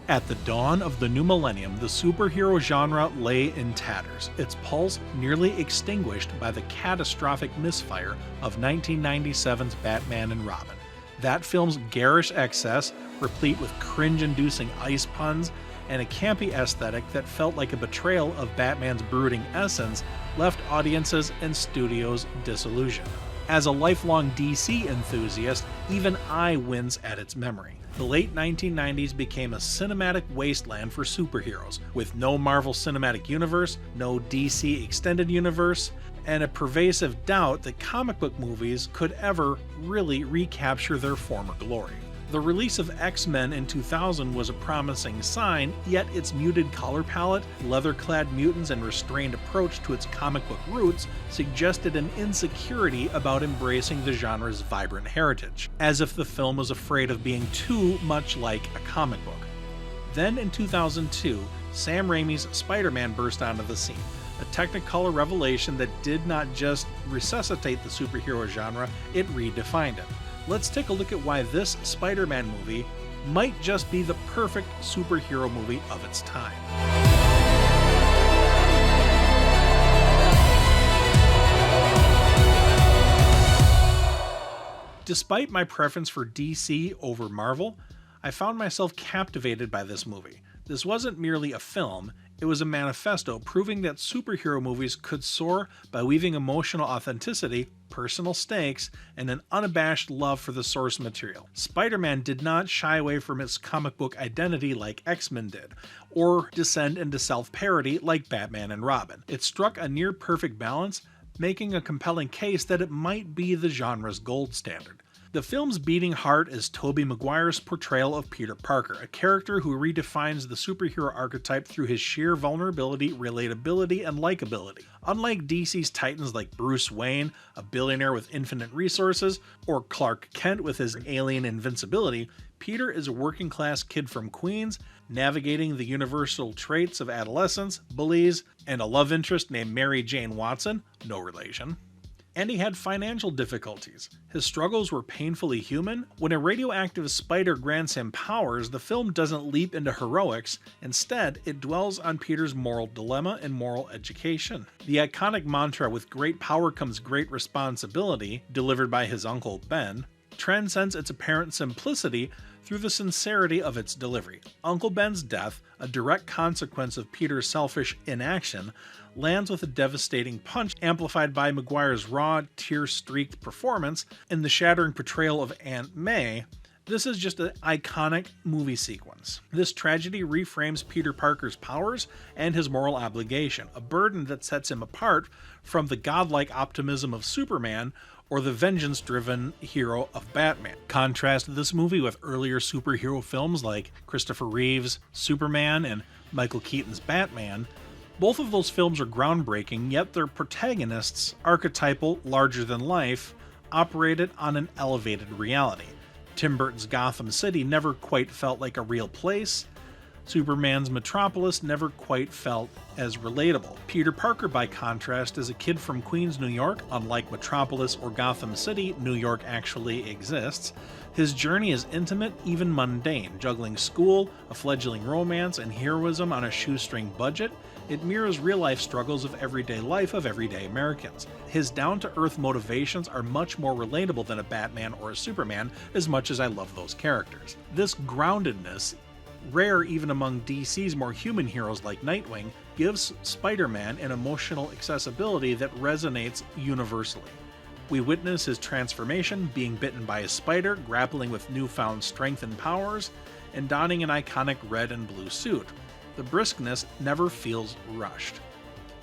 At the dawn of the new millennium, the superhero genre lay in tatters, its pulse nearly extinguished by the catastrophic misfire of 1997's Batman and Robin. That film's garish excess, replete with cringe-inducing ice puns, and a campy aesthetic that felt like a betrayal of Batman's brooding essence, left audiences and studios disillusioned. As a lifelong DC enthusiast, even I wince at its memory. The late 1990s became a cinematic wasteland for superheroes, with no Marvel Cinematic Universe, no DC Extended Universe, and a pervasive doubt that comic book movies could ever really recapture their former glory. The release of X-Men in 2000 was a promising sign, yet its muted color palette, leather-clad mutants, and restrained approach to its comic book roots suggested an insecurity about embracing the genre's vibrant heritage, as if the film was afraid of being too much like a comic book. Then in 2002, Sam Raimi's Spider-Man burst onto the scene, a Technicolor revelation that did not just resuscitate the superhero genre, it redefined it. Let's take a look at why this Spider-Man movie might just be the perfect superhero movie of its time. Despite my preference for DC over Marvel, I found myself captivated by this movie. This wasn't merely a film, it was a manifesto proving that superhero movies could soar by weaving emotional authenticity, personal stakes, and an unabashed love for the source material. Spider-Man did not shy away from its comic book identity like X-Men did, or descend into self-parody like Batman and Robin. It struck a near-perfect balance, making a compelling case that it might be the genre's gold standard. The film's beating heart is Tobey Maguire's portrayal of Peter Parker, a character who redefines the superhero archetype through his sheer vulnerability, relatability, and likability. Unlike DC's titans like Bruce Wayne, a billionaire with infinite resources, or Clark Kent with his alien invincibility, Peter is a working-class kid from Queens, navigating the universal traits of adolescence, bullies, and a love interest named Mary Jane Watson, no relation. And he had financial difficulties. His struggles were painfully human. When a radioactive spider grants him powers, the film doesn't leap into heroics. Instead, it dwells on Peter's moral dilemma and moral education. The iconic mantra, "with great power comes great responsibility," delivered by his Uncle Ben, transcends its apparent simplicity through the sincerity of its delivery. Uncle Ben's death, a direct consequence of Peter's selfish inaction, lands with a devastating punch amplified by Maguire's raw, tear-streaked performance and the shattering portrayal of Aunt May. This is just an iconic movie sequence. This tragedy reframes Peter Parker's powers and his moral obligation, a burden that sets him apart from the godlike optimism of Superman or the vengeance-driven hero of Batman. Contrast this movie with earlier superhero films like Christopher Reeve's Superman and Michael Keaton's Batman. Both of those films are groundbreaking, yet their protagonists, archetypal, larger than life, operated on an elevated reality. Tim Burton's Gotham City never quite felt like a real place. Superman's Metropolis never quite felt as relatable. Peter Parker, by contrast, is a kid from Queens, New York. Unlike Metropolis or Gotham City, New York actually exists. His journey is intimate, even mundane, juggling school, a fledgling romance, and heroism on a shoestring budget. It mirrors real-life struggles of everyday life of everyday Americans. His down-to-earth motivations are much more relatable than a Batman or a Superman, as much as I love those characters. This groundedness, rare even among DC's more human heroes like Nightwing, gives Spider-Man an emotional accessibility that resonates universally. We witness his transformation, being bitten by a spider, grappling with newfound strength and powers, and donning an iconic red and blue suit. The briskness never feels rushed.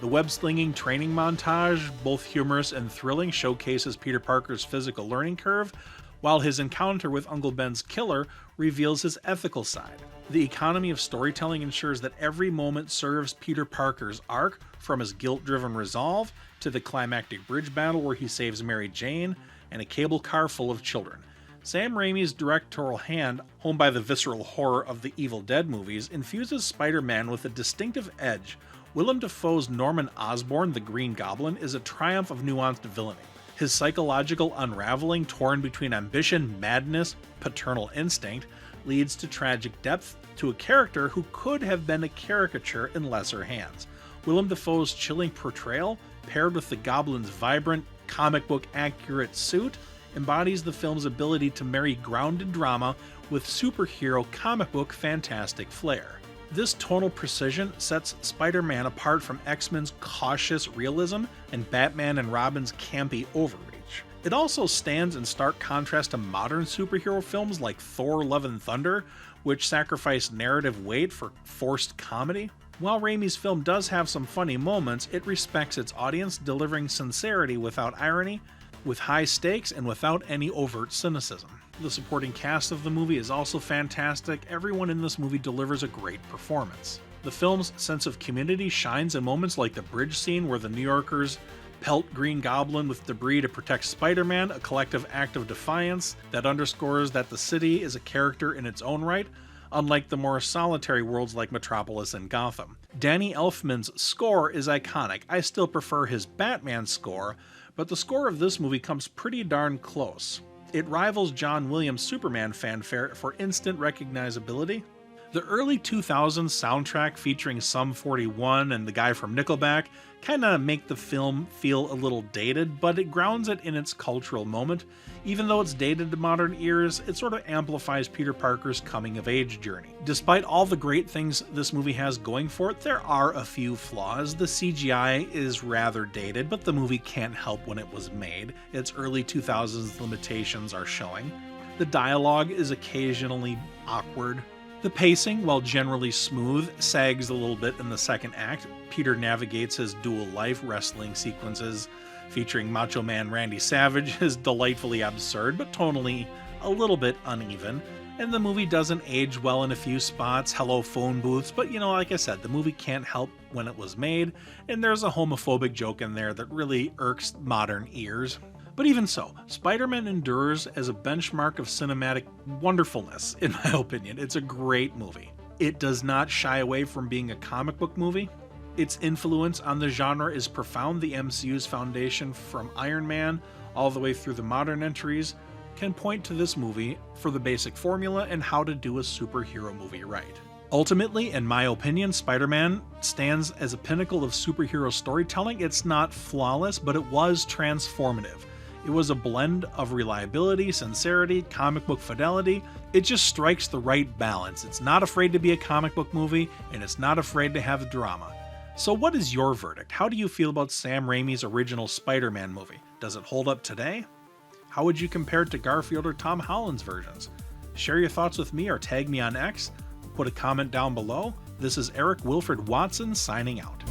The web-slinging training montage, both humorous and thrilling, showcases Peter Parker's physical learning curve, while his encounter with Uncle Ben's killer reveals his ethical side. The economy of storytelling ensures that every moment serves Peter Parker's arc, from his guilt-driven resolve to the climactic bridge battle where he saves Mary Jane and a cable car full of children. Sam Raimi's directorial hand, honed by the visceral horror of the Evil Dead movies, infuses Spider-Man with a distinctive edge. Willem Dafoe's Norman Osborn, the Green Goblin, is a triumph of nuanced villainy. His psychological unraveling, torn between ambition, madness, paternal instinct, leads to tragic depth to a character who could have been a caricature in lesser hands. Willem Dafoe's chilling portrayal, paired with the Goblin's vibrant, comic book accurate suit, embodies the film's ability to marry grounded drama with superhero comic book fantastic flair. This tonal precision sets Spider-Man apart from X-Men's cautious realism and Batman and Robin's campy overreach. It also stands in stark contrast to modern superhero films like Thor: Love and Thunder, which sacrifice narrative weight for forced comedy. While Raimi's film does have some funny moments, it respects its audience, delivering sincerity without irony, with high stakes and without any overt cynicism. The supporting cast of the movie is also fantastic. Everyone in this movie delivers a great performance. The film's sense of community shines in moments like the bridge scene where the New Yorkers pelt Green Goblin with debris to protect Spider-Man, a collective act of defiance that underscores that the city is a character in its own right, unlike the more solitary worlds like Metropolis and Gotham. Danny Elfman's score is iconic. I still prefer his Batman score, but the score of this movie comes pretty darn close. It rivals John Williams' Superman fanfare for instant recognizability. The early 2000s soundtrack featuring Sum 41 and the guy from Nickelback kinda make the film feel a little dated, but it grounds it in its cultural moment. Even though it's dated to modern ears, it sort of amplifies Peter Parker's coming-of-age journey. Despite all the great things this movie has going for it, there are a few flaws. The CGI is rather dated, but the movie can't help when it was made. Its early 2000s limitations are showing. The dialogue is occasionally awkward. The pacing, while generally smooth, sags a little bit in the second act. Peter navigates his dual life wrestling sequences featuring Macho Man Randy Savage is delightfully absurd, but tonally a little bit uneven. And the movie doesn't age well in a few spots, hello phone booths, but like I said, the movie can't help when it was made, and there's a homophobic joke in there that really irks modern ears. But even so, Spider-Man endures as a benchmark of cinematic wonderfulness, in my opinion. It's a great movie. It does not shy away from being a comic book movie. Its influence on the genre is profound. The MCU's foundation, from Iron Man all the way through the modern entries, can point to this movie for the basic formula and how to do a superhero movie right. Ultimately, in my opinion, Spider-Man stands as a pinnacle of superhero storytelling. It's not flawless, but it was transformative. It was a blend of reliability, sincerity, comic book fidelity. It just strikes the right balance. It's not afraid to be a comic book movie, and it's not afraid to have drama. So what is your verdict? How do you feel about Sam Raimi's original Spider-Man movie? Does it hold up today? How would you compare it to Garfield or Tom Holland's versions? Share your thoughts with me or tag me on X. Put a comment down below. This is Eric Wilfred Watson signing out.